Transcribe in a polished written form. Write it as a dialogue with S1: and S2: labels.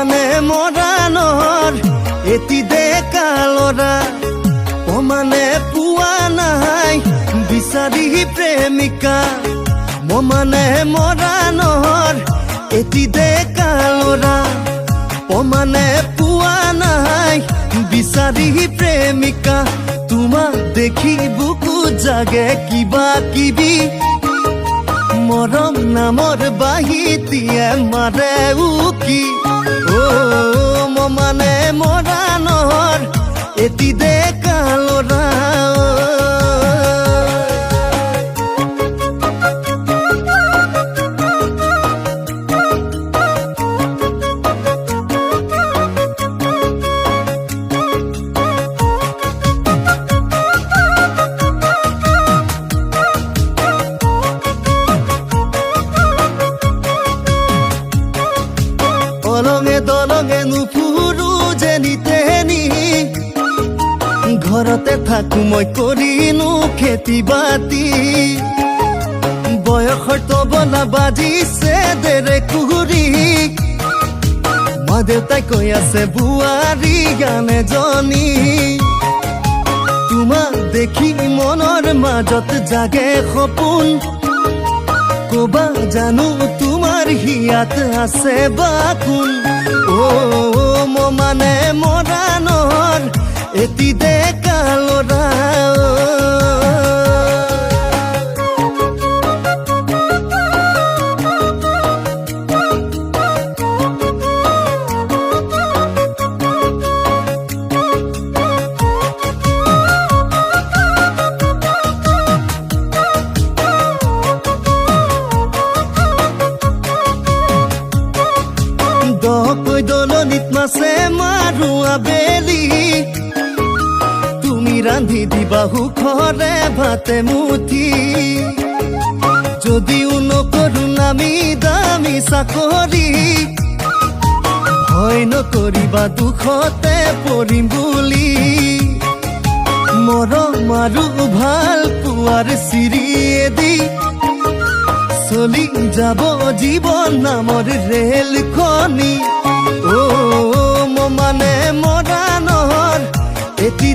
S1: মানে মৰাণৰ এটি ডেকা ল'ৰা মানে পোৱা নাই বিচাৰি প্ৰেমিকা মানে মৰাণৰ এটি ডেকা ল'ৰা মানে পোৱা নাই বিচাৰি প্ৰেমিকা তোমাক দেখি বুকু জাগে কিবা কিবি মৰম নামৰ বাহিতিয়ে মাৰে উকি মানে মৰাণৰ এটি ডেকা ল'ৰা দলঙে দলঙে নুফুৰো যেনিতেনি ঘৰতে থাকো মই কৰিনো খেতি বাতি বয়সৰ তবলা বাজিছে দেৰে কুহুৰি মা দেউতাই কৈ আছে বুৱাৰী গানে জনী তোমাক দেখি মনৰ মাজত জাগে সপোন কবা জানো তোমাৰ হিয়াত আছে বাকুন মানে মৰাণৰ এটি ডেকা ল'ৰা দলনিত মাছে মাৰো আবেলি তুমি ৰান্ধি দিবা সুখৰে ভাতে মুঠি যদিও নকৰো নামি দামী চাকৰি ভয় নকৰিবা দুখতে পৰিম বুলি মৰম আৰু ভাল পোৱাৰ চিৰিয়েদি চলি যাব জীৱন নামৰ ৰেলখনি মানে মৰাণৰ এটি